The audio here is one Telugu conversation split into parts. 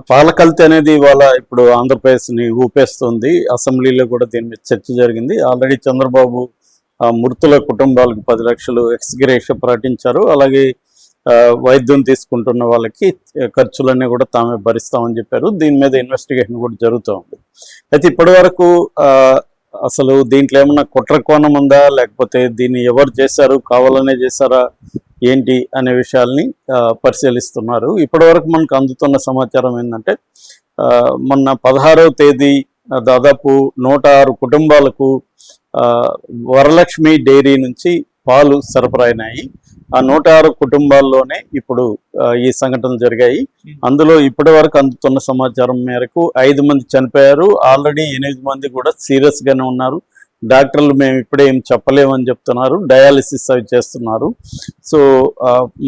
పాల కల్తీ అనేది ఇవాళ ఇప్పుడు ఆంధ్రప్రదేశ్ని ఊపేస్తుంది. అసెంబ్లీలో కూడా దీని మీద చర్చ జరిగింది. ఆల్రెడీ చంద్రబాబు మృతుల కుటుంబాలకు 10 లక్షలు ఎక్స్‌గ్రేషియా ప్రకటించారు. అలాగే వైద్యం తీసుకుంటున్న వాళ్ళకి ఖర్చులన్నీ కూడా తామే భరిస్తామని చెప్పారు. దీని మీద ఇన్వెస్టిగేషన్ కూడా జరుగుతూ ఉంది. అయితే ఇప్పటివరకు అసలు దీంట్లో ఏమన్నా కుట్ర కోణం ఉందా, లేకపోతే దీన్ని ఎవరు చేశారు, కావాలనే చేశారా ఏంటి అనే విషయాల్ని పరిశీలిస్తున్నారు. ఇప్పటివరకు మనకు అందుతున్న సమాచారం ఏంటంటే మొన్న 16వ తేదీ దాదాపు 106 కుటుంబాలకు వరలక్ష్మి డైరీ నుంచి పాలు సరఫరా అయినాయి. ఆ 106 కుటుంబాల్లోనే ఇప్పుడు ఈ సంఘటనలు జరిగాయి. అందులో ఇప్పటి వరకు అందుతున్న సమాచారం మేరకు 5 మంది చనిపోయారు. ఆల్రెడీ 8 మంది కూడా సీరియస్గానే ఉన్నారు. డాక్టర్లు మేము ఇప్పుడే ఏం చెప్పలేమని చెప్తున్నారు. డయాలిసిస్ అవి చేస్తున్నారు. సో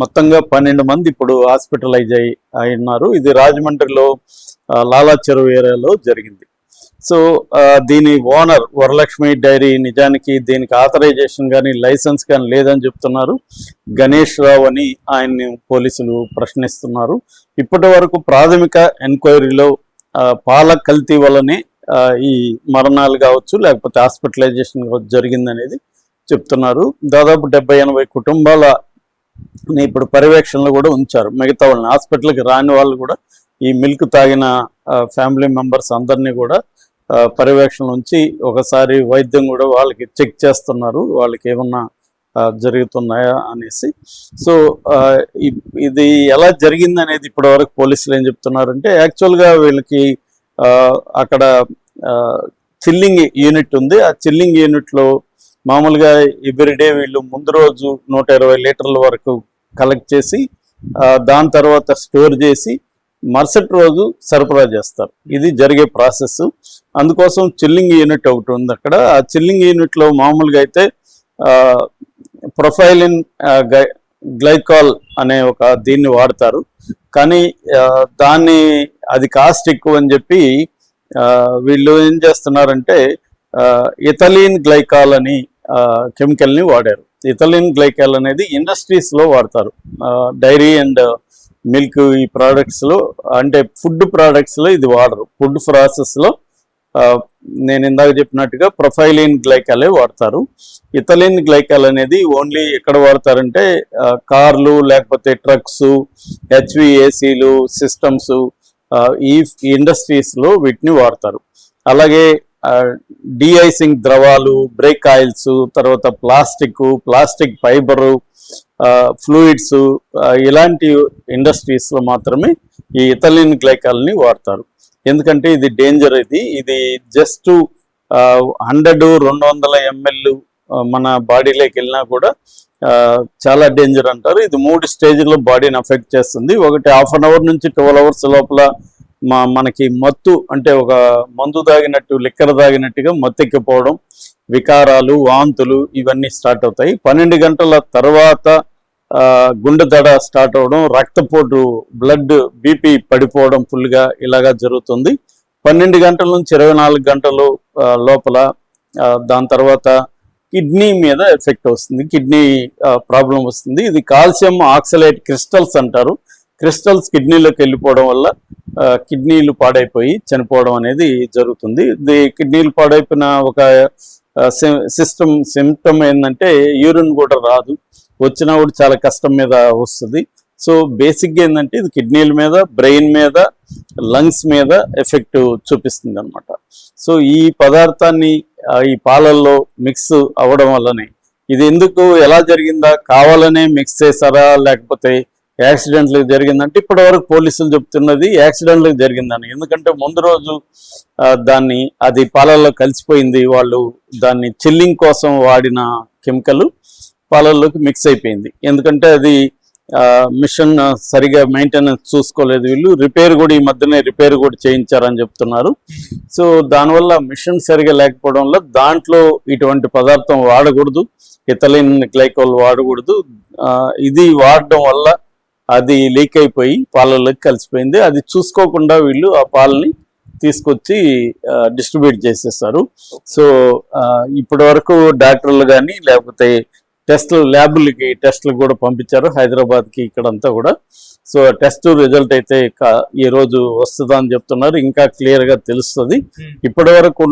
మొత్తంగా 12 మంది ఇప్పుడు హాస్పిటలైజ్ అయి ఉన్నారు. ఇది రాజమండ్రిలో లాలా చెరువు ఏరియాలో జరిగింది. సో దీని ఓనర్ వరలక్ష్మి డైరీ నిజానికి దీనికి ఆథరైజేషన్ కానీ లైసెన్స్ కానీ లేదని చెప్తున్నారు. గణేష్ రావు అని ఆయన్ని పోలీసులు ప్రశ్నిస్తున్నారు. ఇప్పటి వరకు ప్రాథమిక ఎంక్వైరీలో పాల కల్తీ వల్లనే ఈ మరణాలు కావచ్చు, లేకపోతే హాస్పిటలైజేషన్ జరిగిందనేది చెప్తున్నారు. దాదాపు 70-80 కుటుంబాలని ఇప్పుడు పర్యవేక్షణలో కూడా ఉంచారు. మిగతా వాళ్ళని హాస్పిటల్కి రాని వాళ్ళు కూడా ఈ మిల్క్ తాగిన ఫ్యామిలీ మెంబర్స్ అందరినీ కూడా పర్యవేక్షణ ఉంచి ఒకసారి వైద్యం కూడా వాళ్ళకి చెక్ చేస్తున్నారు, వాళ్ళకి ఏమన్నా జరుగుతున్నాయా అనేసి. సో ఇది ఎలా జరిగింది అనేది ఇప్పటి వరకు పోలీసులు ఏం చెప్తున్నారంటే, యాక్చువల్గా వీళ్ళకి అక్కడ చిల్లింగ్ యూనిట్ ఉంది. ఆ చిల్లింగ్ యూనిట్లో మామూలుగా ఎవ్రీడే వీళ్ళు ముందు రోజు 120 లీటర్ల వరకు కలెక్ట్ చేసి దాని తర్వాత స్టోర్ చేసి మరుసటి రోజు సరఫరా చేస్తారు. ఇది జరిగే ప్రాసెస్. అందుకోసం చిల్లింగ్ యూనిట్ ఒకటి ఉంది అక్కడ. ఆ చిల్లింగ్ యూనిట్లో మామూలుగా అయితే ప్రొఫైలిన్ గ్లైకాల్ అనే ఒక దీన్ని వాడతారు. కానీ అది కాస్ట్ ఎక్కువ అని చెప్పి వీళ్ళు ఏం చేస్తున్నారంటే ఇథలీన్ గ్లైకాల్ అని కెమికల్ని వాడారు. ఇథలీన్ గ్లైకాల్ అనేది ఇండస్ట్రీస్లో వాడతారు. డైరీ అండ్ మిల్క్ ఈ ప్రోడక్ట్స్లో, అంటే ఫుడ్ ప్రోడక్ట్స్లో ఇది వాడరు. ఫుడ్ ప్రాసెస్లో నేను ఇందాక చెప్పినట్టుగా ప్రొఫైలిన్ గ్లైకాలే వాడతారు. ఇథలీన్ గ్లైకాల్ అనేది ఓన్లీ ఎక్కడ వాడతారంటే కార్లు, లేకపోతే ట్రక్స్, HVACలు, సిస్టమ్స్, ఈ ఇండస్ట్రీస్లో వీటిని వాడతారు. అలాగే డీఐసింగ్ ద్రవాలు, బ్రేక్ ఆయిల్స్, తర్వాత ప్లాస్టిక్ ఫైబరు, ఫ్లూయిడ్స్, ఇలాంటి ఇండస్ట్రీస్లో మాత్రమే ఈ ఇథలీన్ గ్లైకాల్ని వాడతారు. ఎందుకంటే ఇది డేంజర్. ఇది జస్ట్ 100-200 ml మన బాడీలోకి వెళ్ళినా కూడా చాలా డేంజర్ అంటారు. ఇది 3 స్టేజ్లో బాడీని అఫెక్ట్ చేస్తుంది. ఒకటి 1/2 అవర్ నుంచి 12 అవర్స్ లోపల మనకి మత్తు, అంటే ఒక మందు తాగినట్టు, లిక్కర్ తాగినట్టుగా మత్తు ఎక్కిపోవడం, వికారాలు, వాంతులు ఇవన్నీ స్టార్ట్ అవుతాయి. 12 గంటల తర్వాత గుండె దడ స్టార్ట్ అవడం, రక్తపోటు, బీపీ పడిపోవడం ఫుల్గా ఇలాగా జరుగుతుంది. 12 గంటల నుంచి 24 గంటలు లోపల దాని తర్వాత కిడ్నీ మీద ఎఫెక్ట్ వస్తుంది, కిడ్నీ ప్రాబ్లం వస్తుంది. ఇది కాల్షియం ఆక్సలేట్ క్రిస్టల్స్ అంటారు. క్రిస్టల్స్ కిడ్నీలోకి వెళ్ళిపోవడం వల్ల కిడ్నీలు పాడైపోయి చనిపోవడం అనేది జరుగుతుంది. ఇది కిడ్నీలు పాడైపోయిన ఒక సిమ్టమ్ ఏంటంటే యూరిన్ కూడా రాదు, వచ్చినా కూడా చాలా కష్టం మీద వస్తుంది. సో బేసిక్గా ఏంటంటే ఇది కిడ్నీల మీద, బ్రెయిన్ మీద, లంగ్స్ మీద ఎఫెక్ట్ చూపిస్తుంది అనమాట. సో ఈ పదార్థాన్ని ఈ పాలల్లో మిక్స్ అవ్వడం వల్లనే, ఇది ఎందుకు ఎలా జరిగిందా, కావాలనే మిక్స్ చేశారా లేకపోతే యాక్సిడెంట్లకు జరిగిందంటే ఇప్పటి వరకు పోలీసులు చెప్తున్నది యాక్సిడెంట్లకు జరిగిందని. ఎందుకంటే ముందు రోజు అది పాలల్లో కలిసిపోయింది. వాళ్ళు దాన్ని చిల్లింగ్ కోసం వాడిన కెమికల్ పాలల్లోకి మిక్స్ అయిపోయింది. ఎందుకంటే అది మిషన్ సరిగా మెయింటెనెన్స్ చూసుకోలేదు వీళ్ళు. ఈ మధ్యనే రిపేర్ కూడా చేయించారని చెప్తున్నారు. సో దానివల్ల మిషన్ సరిగా లేకపోవడం వల్ల దాంట్లో ఇటువంటి పదార్థం వాడకూడదు, ఇథలీన్ గ్లైకాల్ వాడకూడదు. ఇది వాడడం వల్ల అది లీక్ అయిపోయి పాలల్లోకి కలిసిపోయింది. అది చూసుకోకుండా వీళ్ళు ఆ పాలని తీసుకొచ్చి డిస్ట్రిబ్యూట్ చేసేస్తారు. సో ఇప్పటి వరకు డాక్టర్లు కానీ లేకపోతే ల్యాబులకి టెస్టులు కూడా పంపించారు హైదరాబాద్కి, ఇక్కడంతా కూడా. సో టెస్ట్ రిజల్ట్ అయితే ఈ రోజు వస్తుందా అని చెప్తున్నారు. ఇంకా క్లియర్ గా తెలుస్తుంది. ఇప్పటి వరకు